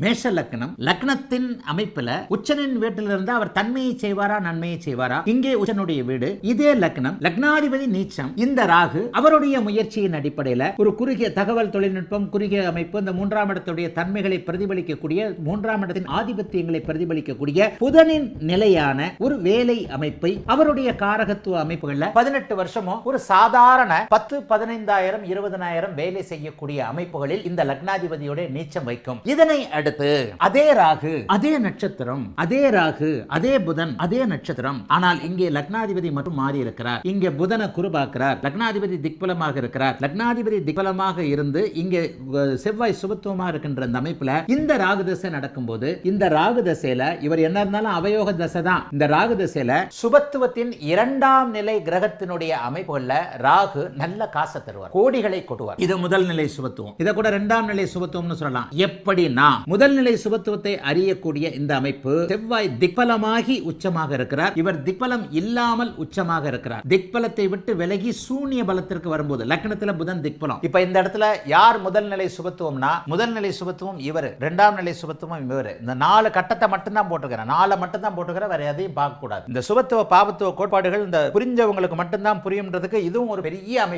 மேஷ லக்னம் லக்னத்தின் அமைப்புல உச்சனின் வீட்டில் இருந்து அவர் தன்மையை செய்வாரா நன்மையை செய்வாரா? இங்கே உச்சனுடைய வீடு, இதே லக்னம், லக்னாதிபதி நீச்சம். இந்த ராகு அவருடைய முயற்சியின் அடிப்படையில் ஒரு குறுகிய தகவல் தொழில்நுட்பம், குறுகிய அமைப்பு, இந்த மூன்றாம் இடத்துடைய தன்மைகளை பிரதிபலிக்கக்கூடிய, மூன்றாம் இடத்தின் ஆதிபத்தியங்களை பிரதிபலிக்கக்கூடிய புதனின் நிலையான ஒரு வேலை அமைப்பை அவருடைய காரகத்துவ அமைப்புகள்ல 18 வருஷமும் ஒரு சாதாரண 10, 15,000, 20,000 வேலை செய்யக்கூடிய அமைப்புகளில் இந்த லக்னாதிபதியோட நீச்சம் வைக்கும். இதனை அடுத்து அதே ராகு, அதே நட்சத்திரம், அதே ராகு, அதே புதன், அதே நட்சத்திரம். ஆனால் இங்கே லக்னாதிபதி மட்டும் மாறி இருக்கிறார். இங்கே புதனை குருபாக்கிறார். லக்னாதிபதி திக்பலமாக இருக்கிறார். லக்னாதிபதி திக்பலமாக இருந்து இங்கே செவ்வாய் சுபத்துவமாக இருக்கின்ற இந்த அமைப்புல இந்த ராகு தசை நடக்கும்போது, இந்த ராகு தசையில இவர் என்ன இருந்தாலும் அவயோக தசை தான். இந்த ராகு தசையில சுபத்துவத்தின் 2ஆம் நிலை கிரகத்தினுடைய அமைப்புகள்ல ராகு நல்ல காசை தருவார், கோடிகளை கொட்டுவார். இது முதல் நிலை சுபத்துவம். இதை கூட 2ஆம் நிலை சுபத்துவம்னு சொல்லலாம். எப்படின்னா முதல் நிலை சுபத்துவத்தை அறியக்கூடிய இந்த அமைப்பு செவ்வாய் திக்பலமாகி உச்சமாக இருக்கிறார். இவர் திக்பலம் இல்லாமல் உச்சமாக இருக்கிறார். திக்பலத்தை விட்டு விலகி சூன்ய பலத்திற்கு வரும்போது லக்னத்துல புதன் திக்பலம். இப்ப இந்த இடத்துல யார் முதல் நிலை சுபத்துவம்னா, முதல் நிலை சுபத்துவம் இவர், 2ஆம் நிலை சுபத்துவம் இவர். இந்த 4 கட்டத்தை மட்டும் தான் போட்டுக்கிறேன், 4 மட்டும் தான் போட்டுக்கிறேன், வேற எதையும் பார்க்க கூடாது. இந்த சுபத்துவ பாபத்துவ கோட்பாடுகள் இந்த புரிஞ்சவங்களுக்கு மட்டும்தான் புரியும்ன்றதுக்கு இதுவும் ஒரு பெரிய அமைப்பு.